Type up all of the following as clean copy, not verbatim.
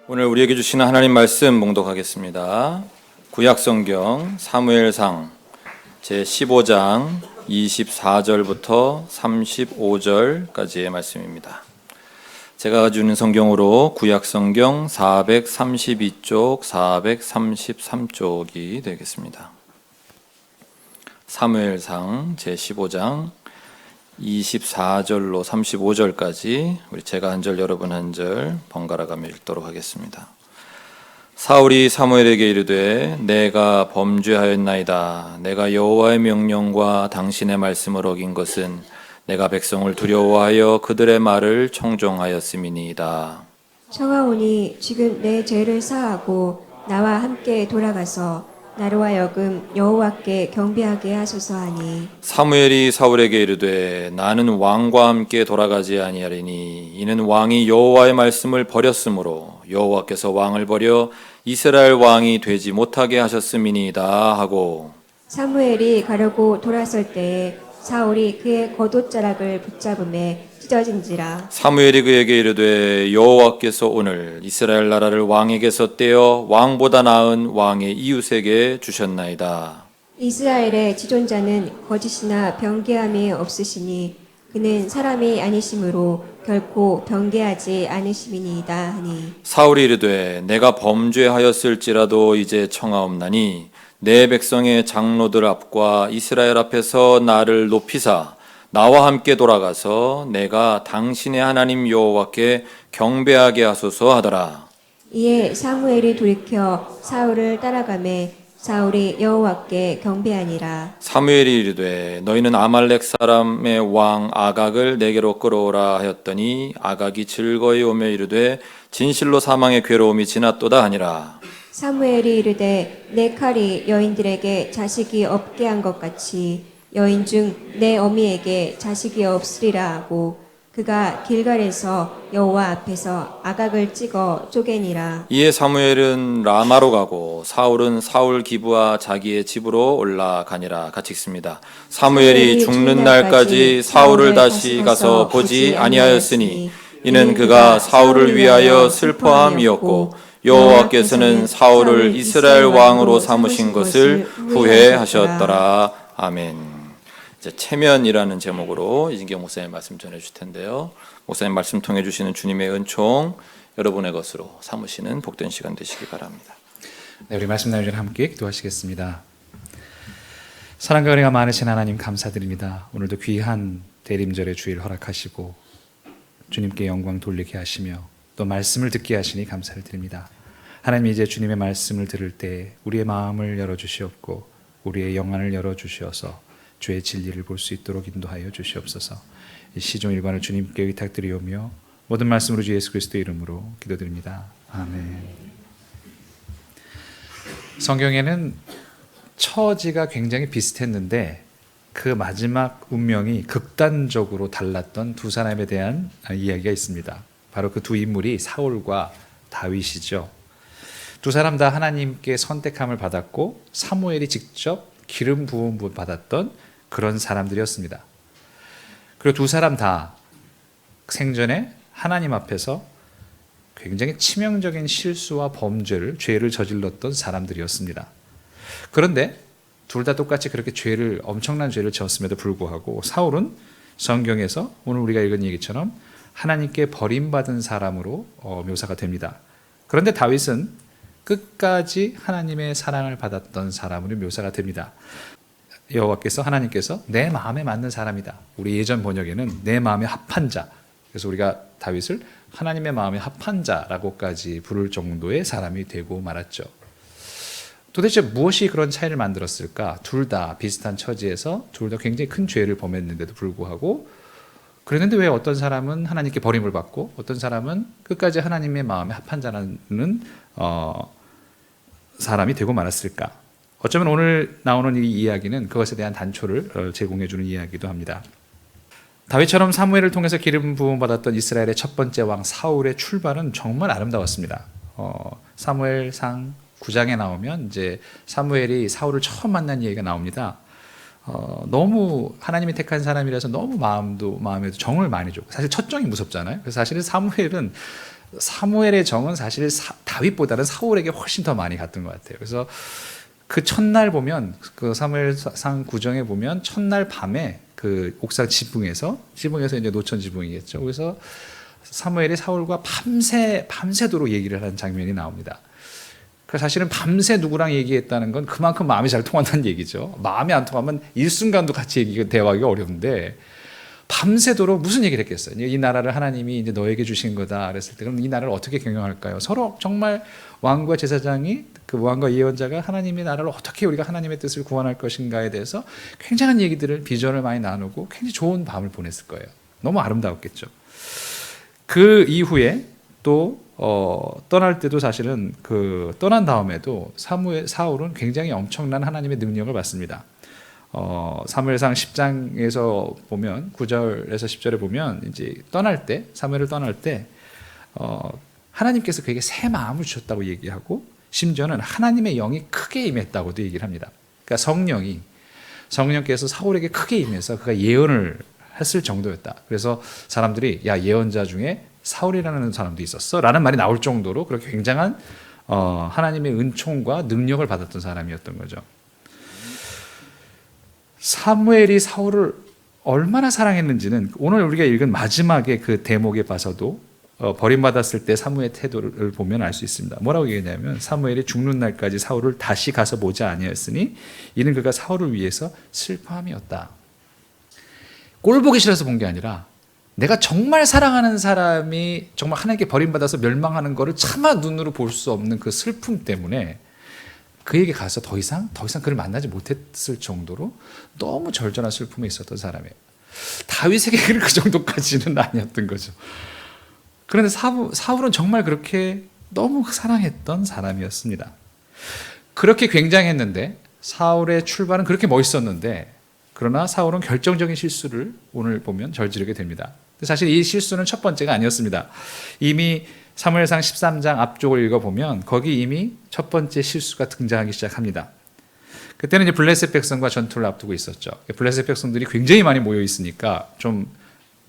오늘 우리에게 주시는 하나님 말씀 봉독하겠습니다. 구약성경 사무엘상 제15장 24절부터 35절까지의 말씀입니다. 제가 가지고 있는 성경으로 구약성경 432쪽, 433쪽이 되겠습니다. 사무엘상 제15장 24절로 35절까지 우리 제가 한 절 여러분 한 절 번갈아 가며 읽도록 하겠습니다. 사울이 사무엘에게 이르되 내가 범죄하였나이다. 내가 여호와의 명령과 당신의 말씀을 어긴 것은 내가 백성을 두려워하여 그들의 말을 청종하였음이니이다. 청하오니 지금 내 죄를 사하고 나와 함께 돌아가서 나로 하여금 여호와께 경배하게 하소서 하니, 사무엘이 사울에게 이르되 나는 왕과 함께 돌아가지 아니하리니 이는 왕이 여호와의 말씀을 버렸으므로 여호와께서 왕을 버려 이스라엘 왕이 되지 못하게 하셨음이니이다 하고, 사무엘이 가려고 돌아설 때에 사울이 그의 겉옷자락을 붙잡음에 찢어진지라. 사무엘이 그에게 이르되 여호와께서 오늘 이스라엘 나라를 왕에게서 떼어 왕보다 나은 왕의 이웃에게 주셨나이다. 이스라엘의 지존자는 거짓이나 변개함이 없으시니 그는 사람이 아니심으로 결코 변개하지 않으심이니이다 하니, 사울이 이르되 내가 범죄하였을지라도 이제 청하옵나니 내 백성의 장로들 앞과 이스라엘 앞에서 나를 높이사 나와 함께 돌아가서 내가 당신의 하나님 여호와께 경배하게 하소서 하더라. 이에 사무엘이 돌이켜 사울을 따라가매 사울이 여호와께 경배하니라. 사무엘이 이르되 너희는 아말렉 사람의 왕 아각을 내게로 끌어오라 하였더니 아각이 즐거이 오며 이르되 진실로 사망의 괴로움이 지났도다 하니라. 사무엘이 이르되 내 칼이 여인들에게 자식이 없게 한 것 같이 여인 중 내 어미에게 자식이 없으리라 하고 그가 길갈에서 여호와 앞에서 아각을 찍어 쪼개니라. 이에 사무엘은 라마로 가고 사울은 사울 기브와 자기의 집으로 올라가니라. 같이 읽습니다. 사무엘이 죽는 날까지 사울을 다시 가서 보지 아니하였으니 이는 그가 사울을 위하여 슬퍼함이었고 여호와께서는 사울을 이스라엘 왕으로 삼으신 것을 후회하셨더라. 아멘. 이제 체면이라는 제목으로 이진경 목사님 말씀 전해주실 텐데요. 목사님 말씀 통해 주시는 주님의 은총 여러분의 것으로 삼으시는 복된 시간 되시기 바랍니다. 네, 우리 말씀 나누기 전에 함께 기도하시겠습니다. 사랑과 은혜가 많으신 하나님 감사드립니다. 오늘도 귀한 대림절의 주일 허락하시고 주님께 영광 돌리게 하시며 또 말씀을 듣게 하시니 감사를 드립니다. 하나님, 이제 주님의 말씀을 들을 때 우리의 마음을 열어주시옵고 우리의 영안을 열어주시어서 주의 진리를 볼 수 있도록 인도하여 주시옵소서. 이 시종 일관을 주님께 의탁드리오며 모든 말씀으로 주 예수 그리스도의 이름으로 기도드립니다. 아멘. 성경에는 처지가 굉장히 비슷했는데 그 마지막 운명이 극단적으로 달랐던 두 사람에 대한 이야기가 있습니다. 바로 그 두 인물이 사울과 다윗이죠. 두 사람 다 하나님께 선택함을 받았고 사무엘이 직접 기름 부음 받았던 그런 사람들이었습니다. 그리고 두 사람 다 생전에 하나님 앞에서 굉장히 치명적인 실수와 범죄를, 죄를 저질렀던 사람들이었습니다. 그런데 둘 다 똑같이 그렇게 엄청난 죄를 지었음에도 불구하고 사울은 성경에서 오늘 우리가 읽은 얘기처럼 하나님께 버림받은 사람으로 묘사가 됩니다. 그런데 다윗은 끝까지 하나님의 사랑을 받았던 사람으로 묘사가 됩니다. 하나님께서 내 마음에 맞는 사람이다. 우리 예전 번역에는 내 마음에 합한 자. 그래서 우리가 다윗을 하나님의 마음에 합한 자라고까지 부를 정도의 사람이 되고 말았죠. 도대체 무엇이 그런 차이를 만들었을까? 둘 다 비슷한 처지에서 둘 다 굉장히 큰 죄를 범했는데도 불구하고 그랬는데 왜 어떤 사람은 하나님께 버림을 받고 어떤 사람은 끝까지 하나님의 마음에 합한 자라는 사람이 되고 말았을까? 어쩌면 오늘 나오는 이 이야기는 그것에 대한 단초를 제공해 주는 이야기도 합니다. 다윗처럼 사무엘을 통해서 기름 부음 받았던 이스라엘의 첫 번째 왕 사울의 출발은 정말 아름다웠습니다. 사무엘상 9장에 나오면 이제 사무엘이 사울을 처음 만난 얘기가 나옵니다. 너무 하나님이 택한 사람이라서 너무 마음에도 정을 많이 줬고, 사실 첫 정이 무섭잖아요. 그래서 사실은 사무엘의 정은 사실 다윗보다는 사울에게 훨씬 더 많이 갔던 것 같아요. 그래서 그 첫날 보면, 그 사무엘상 9장에 보면 첫날 밤에 그 옥상 지붕에서 이제 노천 지붕이겠죠. 그래서 사무엘이 사울과 밤새도록 얘기를 하는 장면이 나옵니다. 사실은 밤새 누구랑 얘기했다는 건 그만큼 마음이 잘 통한다는 얘기죠. 마음이 안 통하면 일순간도 같이 대화하기가 어려운데, 밤새도록 무슨 얘기를 했겠어요? 이 나라를 하나님이 이제 너에게 주신 거다 그랬을 때, 그럼 이 나라를 어떻게 경영할까요? 서로 정말 왕과 제사장이, 그 왕과 예언자가 하나님의 나라를 어떻게 우리가 하나님의 뜻을 구원할 것인가에 대해서 굉장한 얘기들을, 비전을 많이 나누고 굉장히 좋은 밤을 보냈을 거예요. 너무 아름다웠겠죠. 그 이후에 또 떠날 때도 사실은 떠난 다음에도 사울은 굉장히 엄청난 하나님의 능력을 받습니다. 사무엘상 10장에서 보면 9절에서 10절에 보면 이제 사무엘을 떠날 때 하나님께서 그에게 새 마음을 주셨다고 얘기하고, 심지어는 하나님의 영이 크게 임했다고도 얘기를 합니다. 그러니까 성령께서 사울에게 크게 임해서 그가 예언을 했을 정도였다. 그래서 사람들이 야, 예언자 중에 사울이라는 사람도 있었어 라는 말이 나올 정도로 그렇게 굉장한 하나님의 은총과 능력을 받았던 사람이었던 거죠. 사무엘이 사울을 얼마나 사랑했는지는 오늘 우리가 읽은 마지막에 그 대목에 봐서도 버림받았을 때 사무의 태도를 보면 알 수 있습니다. 뭐라고 얘기했냐면, 사무엘이 죽는 날까지 사울을 다시 가서 보지 아니하였으니 이는 그가 사울을 위해서 슬퍼함이었다. 꼴 보기 싫어서 본 게 아니라, 내가 정말 사랑하는 사람이 정말 하나님께 버림받아서 멸망하는 것을 차마 눈으로 볼 수 없는 그 슬픔 때문에 그에게 가서 더 이상 그를 만나지 못했을 정도로 너무 절절한 슬픔에 있었던 사람이에요. 다윗에게 그 정도까지는 아니었던 거죠. 그런데 사울은 정말 그렇게 너무 사랑했던 사람이었습니다. 그렇게 굉장했는데, 사울의 출발은 그렇게 멋있었는데, 그러나 사울은 결정적인 실수를 오늘 보면 저지르게 됩니다. 사실 이 실수는 첫 번째가 아니었습니다. 이미 사무엘상 13장 앞쪽을 읽어보면 거기 이미 첫 번째 실수가 등장하기 시작합니다. 그때는 이제 블레셋 백성과 전투를 앞두고 있었죠. 블레셋 백성들이 굉장히 많이 모여 있으니까 좀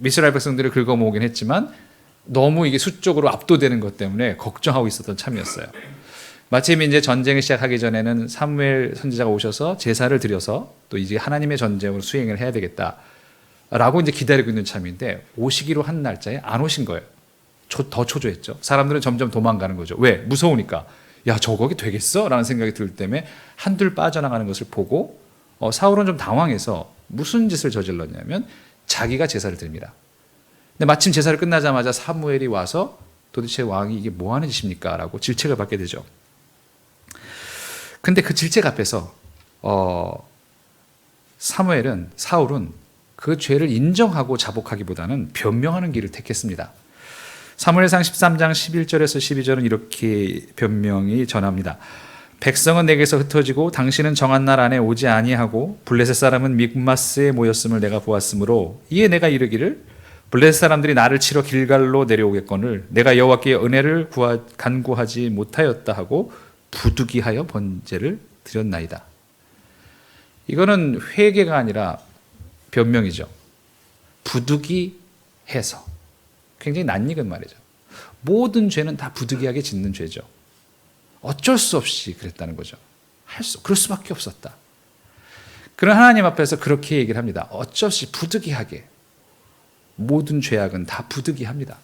이스라엘 백성들을 긁어 모으긴 했지만 너무 이게 수적으로 압도되는 것 때문에 걱정하고 있었던 참이었어요. 마침 이제 전쟁을 시작하기 전에는 사무엘 선지자가 오셔서 제사를 드려서 또 이제 하나님의 전쟁으로 수행을 해야 되겠다라고 이제 기다리고 있는 참인데, 오시기로 한 날짜에 안 오신 거예요. 더 초조했죠. 사람들은 점점 도망가는 거죠. 왜? 무서우니까. 야, 저거기 되겠어? 라는 생각이 들 때문에 한둘 빠져나가는 것을 보고 사울은 좀 당황해서 무슨 짓을 저질렀냐면 자기가 제사를 드립니다. 근데 마침 제사를 끝나자마자 사무엘이 와서 도대체 왕이 이게 뭐 하는 짓입니까? 라고 질책을 받게 되죠. 근데 그 질책 앞에서 사울은 그 죄를 인정하고 자복하기보다는 변명하는 길을 택했습니다. 사무엘상 13장 11절에서 12절은 이렇게 변명이 전합니다. 백성은 내게서 흩어지고 당신은 정한 날 안에 오지 아니하고 블레셋 사람은 믹마스에 모였음을 내가 보았으므로 이에 내가 이르기를 블레셋 사람들이 나를 치러 길갈로 내려오겠거늘 내가 여호와께 은혜를 간구하지 못하였다 하고 부득이하여 번제를 드렸나이다. 이거는 회개가 아니라 변명이죠. 부득이해서. 굉장히 낯익은 말이죠. 모든 죄는 다 부득이하게 짓는 죄죠. 어쩔 수 없이 그랬다는 거죠. 그럴 수밖에 없었다. 그런 하나님 앞에서 그렇게 얘기를 합니다. 어쩔 수 없이 부득이하게. 모든 죄악은 다 부득이합니다.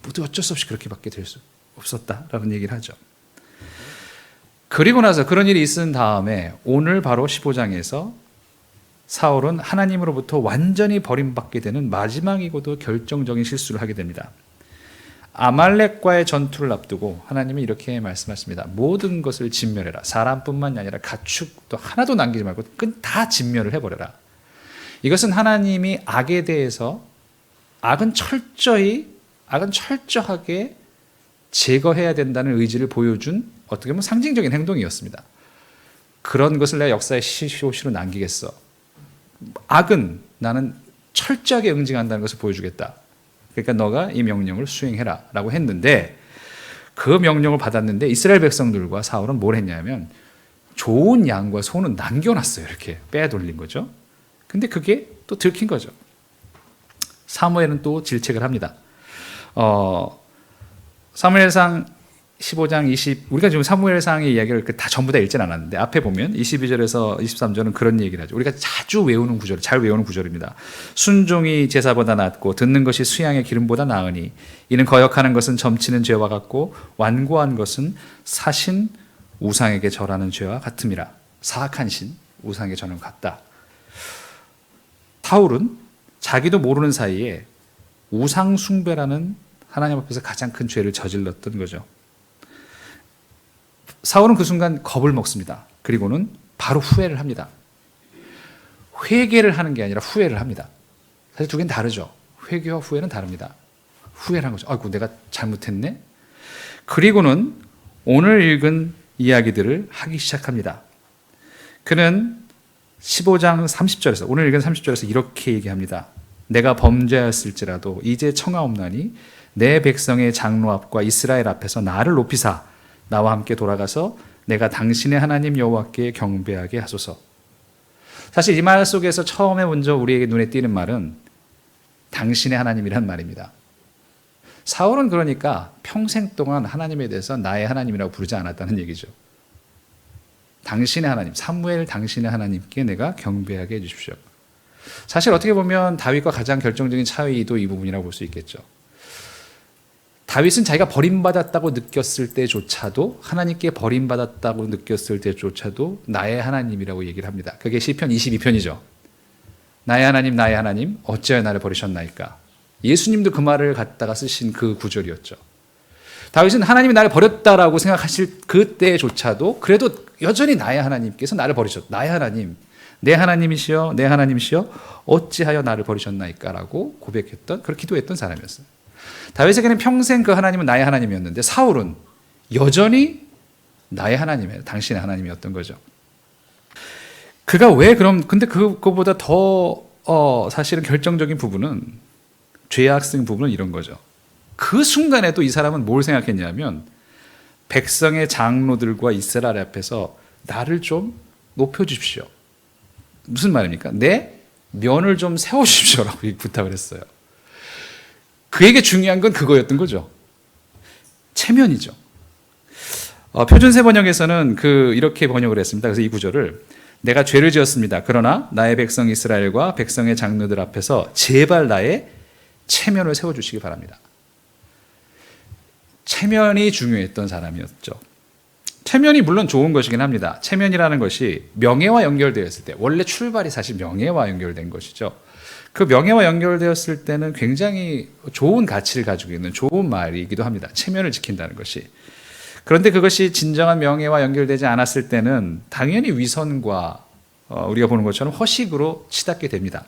모두 어쩔 수 없이 그렇게밖에 될 수 없었다라는 얘기를 하죠. 그리고 나서 그런 일이 있은 다음에 오늘 바로 15장에서 사울은 하나님으로부터 완전히 버림받게 되는 마지막이고도 결정적인 실수를 하게 됩니다. 아말렉과의 전투를 앞두고 하나님은 이렇게 말씀하십니다. 모든 것을 진멸해라. 사람뿐만 아니라 가축도 하나도 남기지 말고 다 진멸을 해버려라. 이것은 하나님이 악에 대해서 악은 철저하게 제거해야 된다는 의지를 보여준 어떻게 보면 상징적인 행동이었습니다. 그런 것을 내가 역사의 시효시로 남기겠어. 악은 나는 철저하게 응징한다는 것을 보여주겠다. 그러니까 너가 이 명령을 수행해라 라고 했는데, 그 명령을 받았는데 이스라엘 백성들과 사울은 뭘 했냐면 좋은 양과 소는 남겨놨어요. 이렇게 빼돌린 거죠. 근데 그게 또 들킨 거죠. 사무엘은 또 질책을 합니다. 사무엘상 15장 20 우리가 지금 사무엘상의 이야기를 다 전부 다 읽진 않았는데 앞에 보면 22절에서 23절은 그런 얘기를 하죠. 우리가 자주 외우는 구절, 잘 외우는 구절입니다. 순종이 제사보다 낫고 듣는 것이 수양의 기름보다 나으니 이는 거역하는 것은 점치는 죄와 같고 완고한 것은 사신 우상에게 절하는 죄와 같음이라. 사악한 신 우상에게 절하는 것 같다. 사울은 자기도 모르는 사이에 우상 숭배라는 하나님 앞에서 가장 큰 죄를 저질렀던 거죠. 사울은 그 순간 겁을 먹습니다. 그리고는 바로 후회를 합니다. 회개를 하는 게 아니라 후회를 합니다. 사실 두 개는 다르죠. 회개와 후회는 다릅니다. 후회를 한 거죠. 아이고, 내가 잘못했네. 그리고는 오늘 읽은 이야기들을 하기 시작합니다. 그는 15장 30절에서 오늘 읽은 30절에서 이렇게 얘기합니다. 내가 범죄하였을지라도 이제 청하옵나니 내 백성의 장로 앞과 이스라엘 앞에서 나를 높이사 나와 함께 돌아가서 내가 당신의 하나님 여호와께 경배하게 하소서. 사실 이 말 속에서 처음에 먼저 우리에게 눈에 띄는 말은 당신의 하나님이란 말입니다. 사울은 그러니까 평생 동안 하나님에 대해서 나의 하나님이라고 부르지 않았다는 얘기죠. 당신의 하나님, 사무엘 당신의 하나님께 내가 경배하게 해주십시오. 사실 어떻게 보면 다윗과 가장 결정적인 차이도 이 부분이라고 볼 수 있겠죠. 다윗은 자기가 버림받았다고 느꼈을 때조차도 하나님께 버림받았다고 느꼈을 때조차도 나의 하나님이라고 얘기를 합니다. 그게 시편 22편이죠. 나의 하나님 어찌하여 나를 버리셨나이까. 예수님도 그 말을 갖다가 쓰신 그 구절이었죠. 다윗은 하나님이 나를 버렸다라고 생각하실 그때조차도 그래도 여전히 나의 하나님께서 나를 버리셨다. 나의 하나님, 내 하나님이시여 내 하나님이시여 어찌하여 나를 버리셨나이까 라고 고백했던, 그렇게 기도했던 사람이었어요. 다윗에게는 평생 그 하나님은 나의 하나님이었는데 사울은 여전히 나의 하나님이에요. 당신의 하나님이었던 거죠. 그가 왜 그럼, 근데 그거보다 더 사실은 결정적인 부분은, 죄악성 부분은 이런 거죠. 그 순간에도 이 사람은 뭘 생각했냐면 백성의 장로들과 이스라엘 앞에서 나를 좀 높여주십시오. 무슨 말입니까? 내 면을 좀 세워주십시오라고 부탁을 했어요. 그에게 중요한 건 그거였던 거죠. 체면이죠. 표준세 번역에서는 이렇게 번역을 했습니다. 그래서 이 구절을 내가 죄를 지었습니다. 그러나 나의 백성 이스라엘과 백성의 장로들 앞에서 제발 나의 체면을 세워주시기 바랍니다. 체면이 중요했던 사람이었죠. 체면이 물론 좋은 것이긴 합니다. 체면이라는 것이 명예와 연결되었을 때, 원래 출발이 사실 명예와 연결된 것이죠. 그 명예와 연결되었을 때는 굉장히 좋은 가치를 가지고 있는 좋은 말이기도 합니다. 체면을 지킨다는 것이. 그런데 그것이 진정한 명예와 연결되지 않았을 때는 당연히 위선과 우리가 보는 것처럼 허식으로 치닫게 됩니다.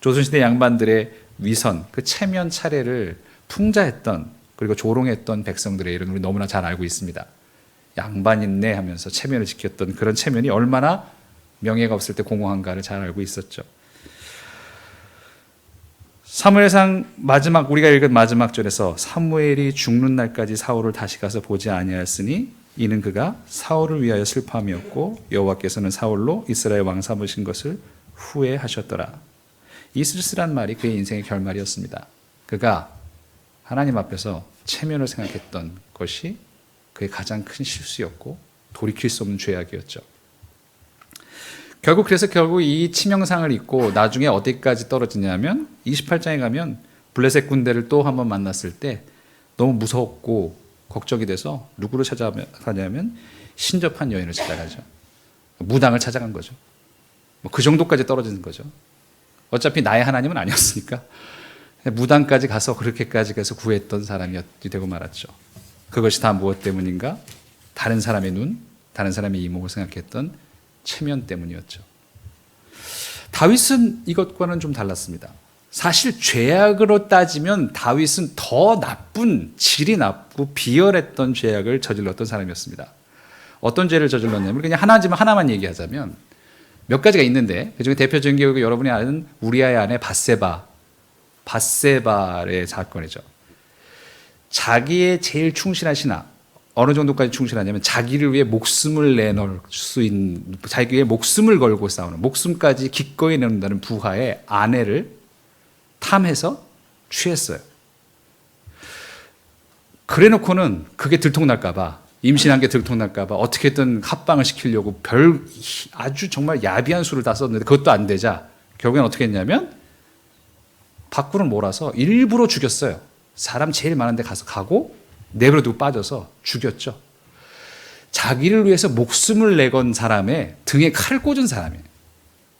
조선시대 양반들의 위선, 그 체면 차례를 풍자했던, 그리고 조롱했던 백성들의 일은 우리 너무나 잘 알고 있습니다. 양반인네 하면서 체면을 지켰던 그런 체면이 얼마나 명예가 없을 때 공허한가를 잘 알고 있었죠. 사무엘상 마지막, 우리가 읽은 마지막 절에서 사무엘이 죽는 날까지 사울을 다시 가서 보지 아니하였으니 이는 그가 사울을 위하여 슬퍼함이었고 여호와께서는 사울로 이스라엘 왕 삼으신 것을 후회하셨더라. 이 쓸쓸한 말이 그의 인생의 결말이었습니다. 그가 하나님 앞에서 체면을 생각했던 것이 그의 가장 큰 실수였고 돌이킬 수 없는 죄악이었죠. 결국 이 치명상을 입고 나중에 어디까지 떨어지냐면 28장에 가면 블레셋 군대를 또 한번 만났을 때 너무 무섭고 걱정이 돼서 누구를 찾아가냐면 신접한 여인을 찾아가죠. 무당을 찾아간 거죠. 그 정도까지 떨어지는 거죠. 어차피 나의 하나님은 아니었으니까 무당까지 가서 그렇게까지 가서 구했던 사람이 되고 말았죠. 그것이 다 무엇 때문인가? 다른 사람의 눈, 다른 사람의 이목을 생각했던 체면 때문이었죠. 다윗은 이것과는 좀 달랐습니다. 사실 죄악으로 따지면 다윗은 더 나쁜, 질이 나쁘고 비열했던 죄악을 저질렀던 사람이었습니다. 어떤 죄를 저질렀냐면 그냥 하나만 얘기하자면 몇 가지가 있는데 그중에 대표적인 게 여러분이 아는 우리아의 아내 밧세바의 사건이죠. 자기의 제일 충실한 신하, 어느 정도까지 충실하냐면 자기를 위해 목숨을 내놓을 수 있는, 자기 위해 목숨을 걸고 싸우는, 목숨까지 기꺼이 내놓는다는 부하의 아내를 탐해서 취했어요. 그래 놓고는 그게 들통날까봐, 임신한 게 들통날까봐 어떻게든 합방을 시키려고 아주 정말 야비한 수를 다 썼는데 그것도 안 되자 결국엔 어떻게 했냐면 밖으로 몰아서 일부러 죽였어요. 사람 제일 많은 데 가고 내버려두고 빠져서 죽였죠. 자기를 위해서 목숨을 내건 사람의 등에 칼을 꽂은 사람이에요.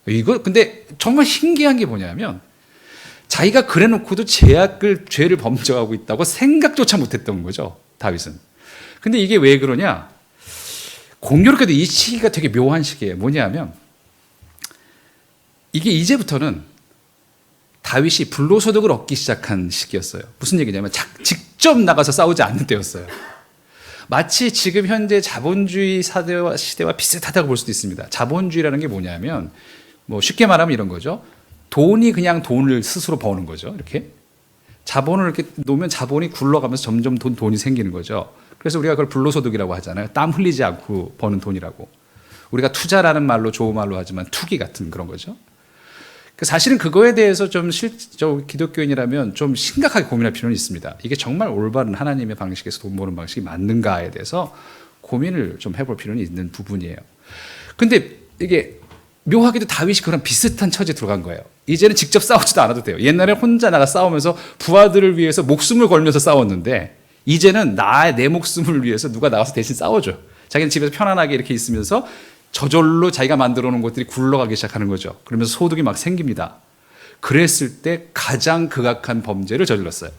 이거 근데 정말 신기한 게 뭐냐면 자기가 그래 놓고도 죄를 범죄하고 있다고 생각조차 못했던 거죠, 다윗은. 근데 이게 왜 그러냐? 공교롭게도 이 시기가 되게 묘한 시기예요. 뭐냐면 이게 이제부터는 다윗이 불로소득을 얻기 시작한 시기였어요. 무슨 얘기냐면 직접 나가서 싸우지 않는 때였어요. 마치 지금 현재 자본주의 시대와 비슷하다고 볼 수도 있습니다. 자본주의라는 게 뭐냐면 뭐 쉽게 말하면 이런 거죠. 돈이 그냥 돈을 스스로 버는 거죠. 이렇게 자본을 이렇게 놓으면 자본이 굴러가면서 점점 돈이 생기는 거죠. 그래서 우리가 그걸 불로소득이라고 하잖아요. 땀 흘리지 않고 버는 돈이라고. 우리가 투자라는 말로 좋은 말로 하지만 투기 같은 그런 거죠. 사실은 그거에 대해서 좀 기독교인이라면 좀 심각하게 고민할 필요는 있습니다. 이게 정말 올바른 하나님의 방식에서 돈 버는 방식이 맞는가에 대해서 고민을 좀 해볼 필요는 있는 부분이에요. 근데 이게 묘하게도 다윗이 그런 비슷한 처지에 들어간 거예요. 이제는 직접 싸우지도 않아도 돼요. 옛날에 혼자 나가 싸우면서 부하들을 위해서 목숨을 걸면서 싸웠는데 이제는 내 목숨을 위해서 누가 나가서 대신 싸워줘. 자기는 집에서 편안하게 이렇게 있으면서 저절로 자기가 만들어 놓은 것들이 굴러가기 시작하는 거죠. 그러면서 소득이 막 생깁니다. 그랬을 때 가장 극악한 범죄를 저질렀어요.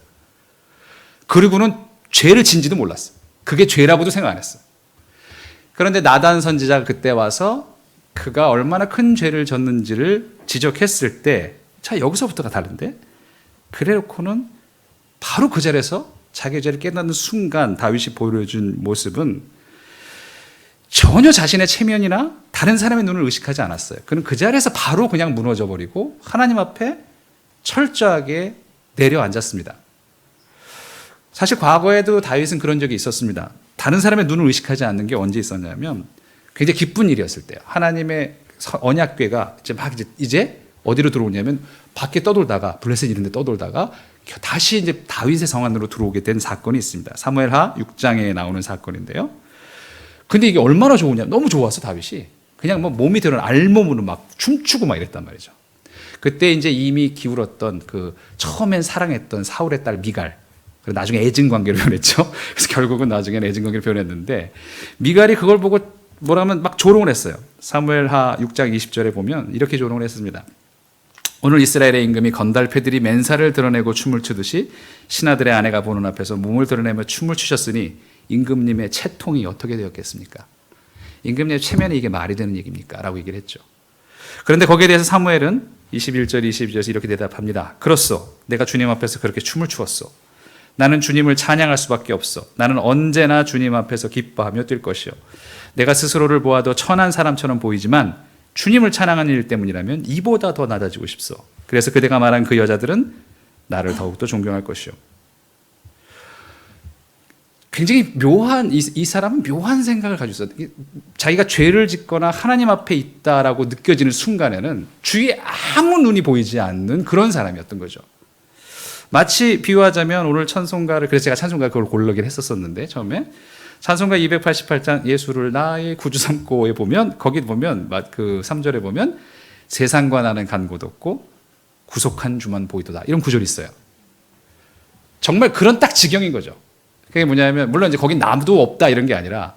그리고는 죄를 진지도 몰랐어요. 그게 죄라고도 생각 안 했어요. 그런데 나단 선지자가 그때 와서 그가 얼마나 큰 죄를 졌는지를 지적했을 때, 자, 여기서부터가 다른데? 그래 놓고는 바로 그 자리에서 자기 죄를 깨닫는 순간 다윗이 보여준 모습은 전혀 자신의 체면이나 다른 사람의 눈을 의식하지 않았어요. 그는 그 자리에서 바로 그냥 무너져 버리고 하나님 앞에 철저하게 내려앉았습니다. 사실 과거에도 다윗은 그런 적이 있었습니다. 다른 사람의 눈을 의식하지 않는 게 언제 있었냐면 굉장히 기쁜 일이었을 때요. 하나님의 언약궤가 이제 어디로 들어오냐면 밖에 떠돌다가 블레셋 이런 데 떠돌다가 다시 이제 다윗의 성 안으로 들어오게 된 사건이 있습니다. 사무엘하 6장에 나오는 사건인데요. 근데 이게 얼마나 좋으냐? 너무 좋았어, 다윗이. 그냥 뭐 몸이 드러난 알몸으로 막 춤추고 막 이랬단 말이죠. 그때 이제 이미 기울었던 처음엔 사랑했던 사울의 딸 미갈. 그리고 나중에 애증 관계로 변했죠. 그래서 결국은 나중에는 애증 관계로 변했는데 미갈이 그걸 보고 뭐라면 막 조롱을 했어요. 사무엘하 6장 20절에 보면 이렇게 조롱을 했습니다. 오늘 이스라엘의 임금이 건달패들이 맨살을 드러내고 춤을 추듯이 신하들의 아내가 보는 앞에서 몸을 드러내며 춤을 추셨으니 임금님의 채통이 어떻게 되었겠습니까? 임금님의 체면이 이게 말이 되는 얘기입니까? 라고 얘기를 했죠. 그런데 거기에 대해서 사무엘은 21절, 22절에서 이렇게 대답합니다. 그렇소. 내가 주님 앞에서 그렇게 춤을 추었소. 나는 주님을 찬양할 수밖에 없어. 나는 언제나 주님 앞에서 기뻐하며 뛸 것이요. 내가 스스로를 보아도 천한 사람처럼 보이지만 주님을 찬양하는 일 때문이라면 이보다 더 낮아지고 싶소. 그래서 그대가 말한 그 여자들은 나를 더욱더 존경할 것이요. 굉장히 묘한 이 사람은 묘한 생각을 가지고 있어요. 자기가 죄를 짓거나 하나님 앞에 있다라고 느껴지는 순간에는 주위에 아무 눈이 보이지 않는 그런 사람이었던 거죠. 마치 비유하자면 오늘 찬송가를, 그래서 제가 찬송가 그걸 고르긴 했었었는데 처음에 찬송가 288장 예수를 나의 구주 삼고에 보면 거기 보면 그 3절에 보면 세상과 나는 간 곳 없고 구속한 주만 보이도다 이런 구절이 있어요. 정말 그런 딱 지경인 거죠. 그게 뭐냐면 물론 이제 거긴 나도 없다 이런 게 아니라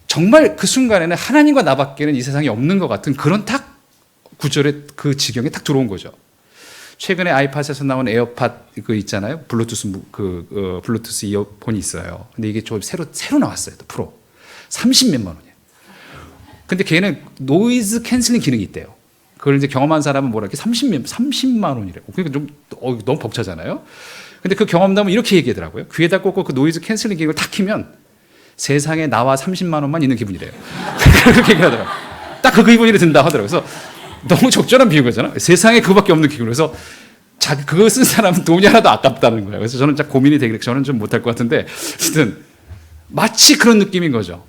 정말 그 순간에는 하나님과 나밖에는 이 세상에 없는 것 같은 그런 딱 구절의 그 지경에 딱 들어온 거죠. 최근에 아이팟에서 나온 에어팟 그 있잖아요. 블루투스 이어폰이 있어요. 근데 이게 좀 새로 나왔어요. 또 프로 30몇만 원이에요. 근데 걔는 노이즈 캔슬링 기능이 있대요. 그걸 이제 경험한 사람은 뭐라 이렇게 30만 원이래요. 그러니까 좀 너무 벅차잖아요. 근데 그 경험담은 이렇게 얘기하더라고요. 귀에다 꽂고 그 노이즈 캔슬링 기능을 탁 키면 세상에 나와 30만 원만 있는 기분이래요. 그렇게 얘기하더라고요. 딱 그 기분이 든다 하더라고요. 그래서 너무 적절한 비유잖아요. 세상에 그밖에 없는 기분. 그래서 그거 쓴 사람은 돈이 하나도 아깝다는 거예요. 그래서 저는 고민이 되게 저는 좀 못할 것 같은데 어쨌든 마치 그런 느낌인 거죠.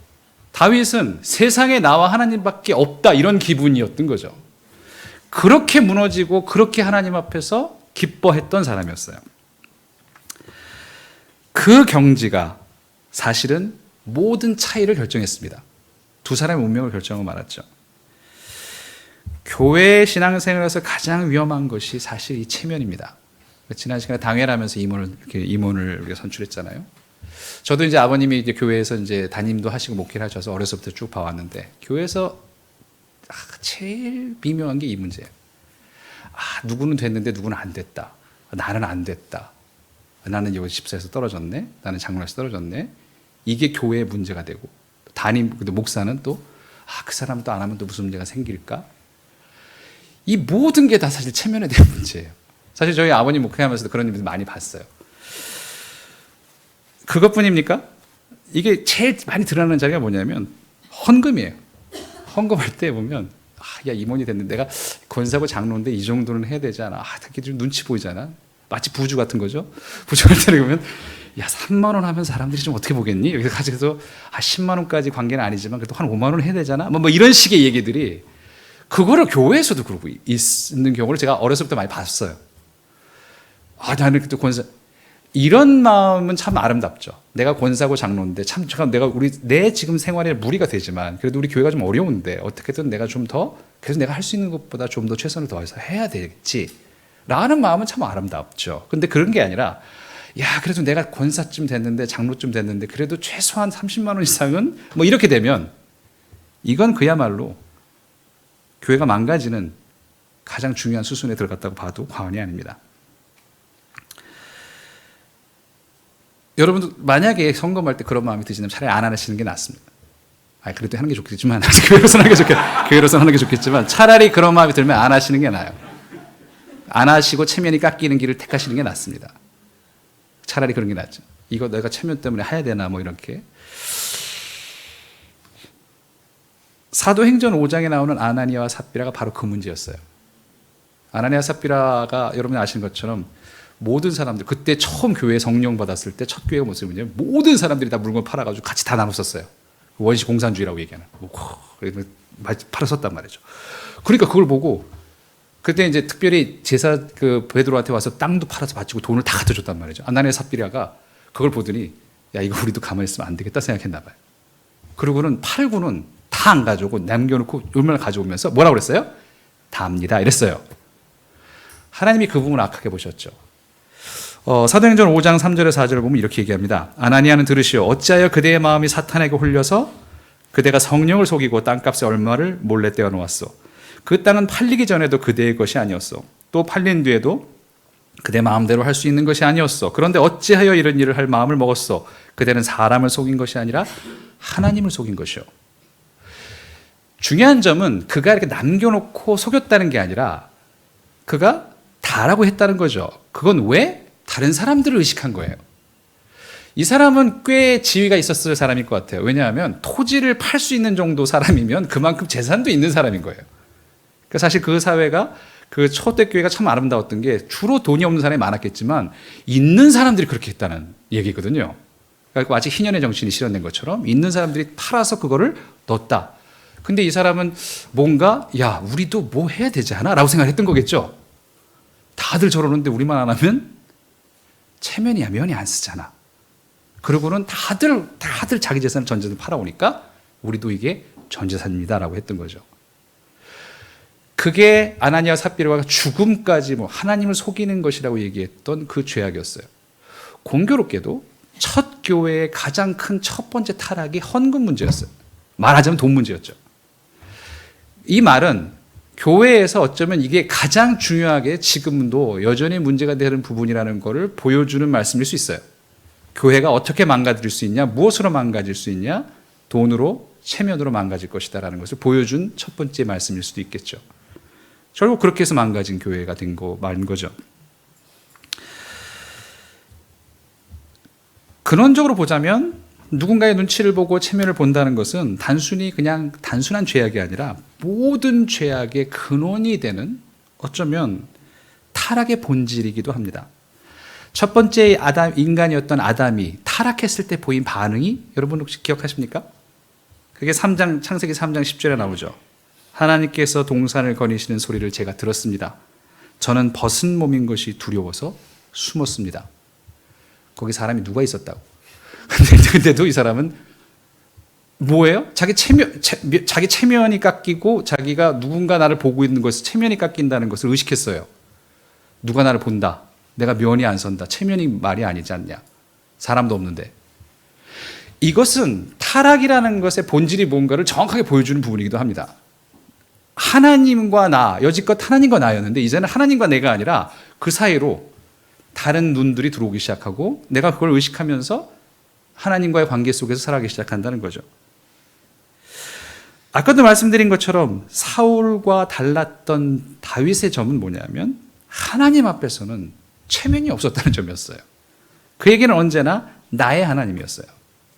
다윗은 세상에 나와 하나님밖에 없다 이런 기분이었던 거죠. 그렇게 무너지고 그렇게 하나님 앞에서 기뻐했던 사람이었어요. 그 경지가 사실은 모든 차이를 결정했습니다. 두 사람의 운명을 결정하고 말았죠. 교회 신앙생활에서 가장 위험한 것이 사실 이 체면입니다. 지난 시간에 당회하면서 임원을 우리가 선출했잖아요. 저도 이제 아버님이 이제 교회에서 이제 담임도 하시고 목회를 하셔서 어려서부터 쭉 봐왔는데 교회에서 제일 미묘한 게 이 문제예요. 누구는 됐는데 누구는 안 됐다. 나는 안 됐다. 나는 여기 집사에서 떨어졌네. 나는 장로에서 떨어졌네. 이게 교회의 문제가 되고 담임 목사는 또 그 사람 또 안 하면 또 무슨 문제가 생길까? 이 모든 게 다 사실 체면에 대한 문제예요. 사실 저희 아버님 목회하면서도 그런 일들 많이 봤어요. 그것뿐입니까? 이게 제일 많이 드러나는 자리가 뭐냐면 헌금이에요. 헌금할 때 보면 야 임원이 됐는데 내가 권사고 장로인데 이 정도는 해야 되지 않아? 되게 좀 눈치 보이잖아. 마치 부주 같은 거죠. 부주 할 때 보면 야 3만 원 하면 사람들이 좀 어떻게 보겠니? 여기서 가지고 10만 원까지 관계는 아니지만 그래도 한 5만 원 해야 되잖아. 뭐 이런 식의 얘기들이 그거를 교회에서도 그러고 있는 경우를 제가 어렸을 때 많이 봤어요. 나는 그때 권사 이런 마음은 참 아름답죠. 내가 권사고 장로인데 참 내 지금 생활에 무리가 되지만 그래도 우리 교회가 좀 어려운데 어떻게든 내가 좀 더 그래서 내가 할 수 있는 것보다 좀 더 최선을 다해서 해야 되겠지라는 마음은 참 아름답죠. 근데 그런 게 아니라 그래도 내가 권사쯤 됐는데 장로쯤 됐는데 그래도 최소한 30만 원 이상은 뭐 이렇게 되면 이건 그야말로 교회가 망가지는 가장 중요한 수순에 들어갔다고 봐도 과언이 아닙니다. 여러분도 만약에 선거할 때 그런 마음이 드시면 차라리 안 하시는 게 낫습니다. 그래도 하는 게 좋겠지만 교회로서는 하는 게 좋겠지만 차라리 그런 마음이 들면 안 하시는 게 나아요. 안 하시고 체면이 깎이는 길을 택하시는 게 낫습니다. 차라리 그런 게 낫죠. 이거 내가 체면 때문에 해야 되나 뭐 이렇게. 사도행전 5장에 나오는 아나니아와 삽비라가 바로 그 문제였어요. 아나니아 삽비라가 여러분이 아시는 것처럼 모든 사람들 그때 처음 교회에 성령 받았을 때 첫 교회가 무슨 문제냐면 모든 사람들이 다 물건 팔아가지고 같이 다 나눴었어요. 원시 공산주의라고 얘기하는. 팔았었단 말이죠. 그러니까 그걸 보고 그때 이제 특별히 제사 베드로한테 와서 땅도 팔아서 바치고 돈을 다 갖다 줬단 말이죠. 아나니아 삽비라가 그걸 보더니 이거 우리도 가만히 있으면 안 되겠다 생각했나 봐요. 그리고는 팔고는 다 안 가져오고 남겨놓고 얼마나 가져오면서 뭐라고 그랬어요? 답니다 이랬어요. 하나님이 그 부분을 악하게 보셨죠. 사도행전 5장 3절에 4절을 보면 이렇게 얘기합니다. 아나니아는 들으시오. 어찌하여 그대의 마음이 사탄에게 홀려서 그대가 성령을 속이고 땅값의 얼마를 몰래 떼어 놓았소. 그 땅은 팔리기 전에도 그대의 것이 아니었소. 또 팔린 뒤에도 그대 마음대로 할 수 있는 것이 아니었소. 그런데 어찌하여 이런 일을 할 마음을 먹었소. 그대는 사람을 속인 것이 아니라 하나님을 속인 것이오. 중요한 점은 그가 이렇게 남겨놓고 속였다는 게 아니라 그가 다라고 했다는 거죠. 그건 왜? 다른 사람들을 의식한 거예요. 이 사람은 꽤 지위가 있었을 사람일 것 같아요. 왜냐하면 토지를 팔 수 있는 정도 사람이면 그만큼 재산도 있는 사람인 거예요. 그러니까 사실 그 사회가 그 초대교회가 참 아름다웠던 게 주로 돈이 없는 사람이 많았겠지만 있는 사람들이 그렇게 했다는 얘기거든요. 그러니까 마치 희년의 정신이 실현된 것처럼 있는 사람들이 팔아서 그거를 넣었다. 근데 이 사람은 뭔가 우리도 뭐 해야 되지 않아? 라고 생각했던 거겠죠. 다들 저러는데 우리만 안 하면 체면이야 면이 안 쓰잖아. 그리고는 다들 자기 재산을 전 재산을 팔아오니까 우리도 이게 전 재산입니다라고 했던 거죠. 그게 아나니아 삽비라가 죽음까지 하나님을 속이는 것이라고 얘기했던 그 죄악이었어요. 공교롭게도 첫 교회의 가장 큰 첫 번째 타락이 헌금 문제였어요. 말하자면 돈 문제였죠. 이 말은 교회에서 어쩌면 이게 가장 중요하게 지금도 여전히 문제가 되는 부분이라는 것을 보여주는 말씀일 수 있어요. 교회가 어떻게 망가질 수 있냐, 무엇으로 망가질 수 있냐, 돈으로, 체면으로 망가질 것이다라는 것을 보여준 첫 번째 말씀일 수도 있겠죠. 결국 그렇게 해서 망가진 교회가 된 거죠. 근원적으로 보자면 누군가의 눈치를 보고 체면을 본다는 것은 단순한 죄악이 아니라 모든 죄악의 근원이 되는 어쩌면 타락의 본질이기도 합니다. 첫 번째 인간이었던 아담이 타락했을 때 보인 반응이 여러분 혹시 기억하십니까? 그게 창세기 3장 10절에 나오죠. 하나님께서 동산을 거니시는 소리를 제가 들었습니다. 저는 벗은 몸인 것이 두려워서 숨었습니다. 거기 사람이 누가 있었다고. 근데도 이 사람은 뭐예요? 자기 체면이 깎이고 자기가 누군가 나를 보고 있는 것을 체면이 깎인다는 것을 의식했어요. 누가 나를 본다. 내가 면이 안 선다. 체면이 말이 아니지 않냐. 사람도 없는데. 이것은 타락이라는 것의 본질이 뭔가를 정확하게 보여주는 부분이기도 합니다. 하나님과 나, 여지껏 하나님과 나였는데 이제는 하나님과 내가 아니라 그 사이로 다른 눈들이 들어오기 시작하고 내가 그걸 의식하면서 하나님과의 관계 속에서 살아가기 시작한다는 거죠. 아까도 말씀드린 것처럼 사울과 달랐던 다윗의 점은 뭐냐면 하나님 앞에서는 체면이 없었다는 점이었어요. 그에게는 언제나 나의 하나님이었어요.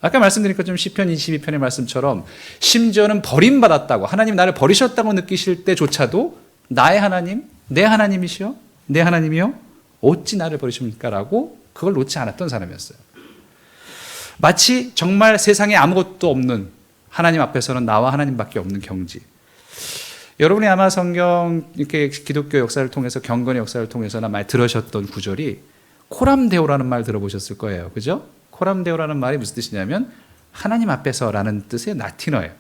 아까 말씀드린 것처럼 시편 22편의 말씀처럼 심지어는 버림받았다고 하나님 나를 버리셨다고 느끼실 때조차도 나의 하나님, 내 하나님이시여, 내 하나님이여 어찌 나를 버리십니까? 라고 그걸 놓지 않았던 사람이었어요. 마치 정말 세상에 아무것도 없는 하나님 앞에서는 나와 하나님밖에 없는 경지. 여러분이 아마 성경 이렇게 기독교 역사를 통해서 경건의 역사를 통해서나 많이 들으셨던 구절이 코람데오라는 말 들어보셨을 거예요. 그죠? 코람데오라는 말이 무슨 뜻이냐면 하나님 앞에서라는 뜻의 라틴어예요.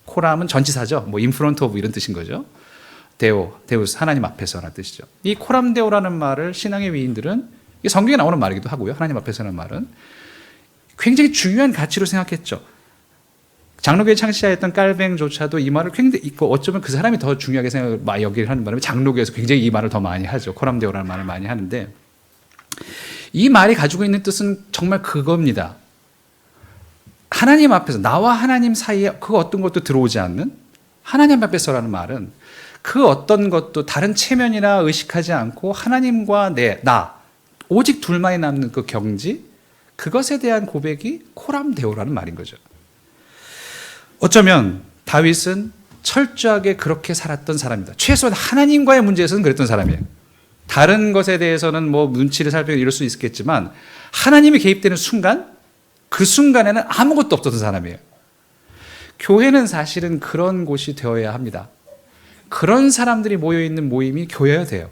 코람은 전치사죠. 뭐 in front of 이런 뜻인 거죠. 데우스 하나님 앞에서라는 뜻이죠. 이 코람데오라는 말을 신앙의 위인들은 성경에 나오는 말이기도 하고요. 하나님 앞에서라는 말은 굉장히 중요한 가치로 생각했죠. 장로교의 창시자였던 깔뱅조차도 이 말을 굉장히 어쩌면 그 사람이 더 중요하게 여기를 하는 바람에 장로교에서 굉장히 이 말을 더 많이 하죠. 코람데오라는 말을 많이 하는데 이 말이 가지고 있는 뜻은 정말 그겁니다. 하나님 앞에서 나와 하나님 사이에 그 어떤 것도 들어오지 않는 하나님 앞에서라는 말은 그 어떤 것도 다른 체면이나 의식하지 않고 하나님과 나 오직 둘만이 남는 그 경지 그것에 대한 고백이 코람데오라는 말인 거죠. 어쩌면 다윗은 철저하게 그렇게 살았던 사람입니다. 최소한 하나님과의 문제에서는 그랬던 사람이에요. 다른 것에 대해서는 뭐 눈치를 살피고 이럴 수 있겠지만 하나님이 개입되는 순간 그 순간에는 아무것도 없었던 사람이에요. 교회는 사실은 그런 곳이 되어야 합니다. 그런 사람들이 모여있는 모임이 교회여야 돼요.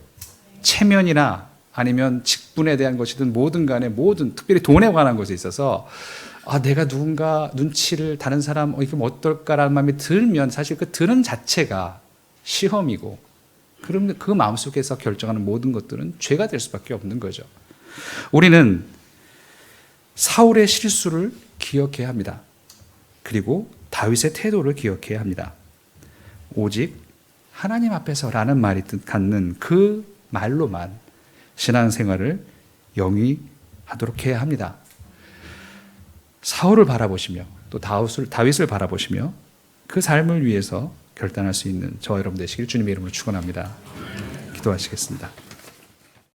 체면이나 아니면 직분에 대한 것이든 뭐든 간에 특별히 돈에 관한 것에 있어서 내가 누군가 눈치를 다른 사람 이게 어떨까라는 마음이 들면 사실 그 드는 자체가 시험이고 그럼 그 마음속에서 결정하는 모든 것들은 죄가 될 수밖에 없는 거죠. 우리는 사울의 실수를 기억해야 합니다. 그리고 다윗의 태도를 기억해야 합니다. 오직 하나님 앞에서라는 말이 갖는 그 말로만 신앙생활을 영위하도록 해야 합니다. 사울을 바라보시며 또 다윗을 바라보시며 그 삶을 위해서 결단할 수 있는 저와 여러분 되시길 주님의 이름으로 축원합니다. 기도하시겠습니다.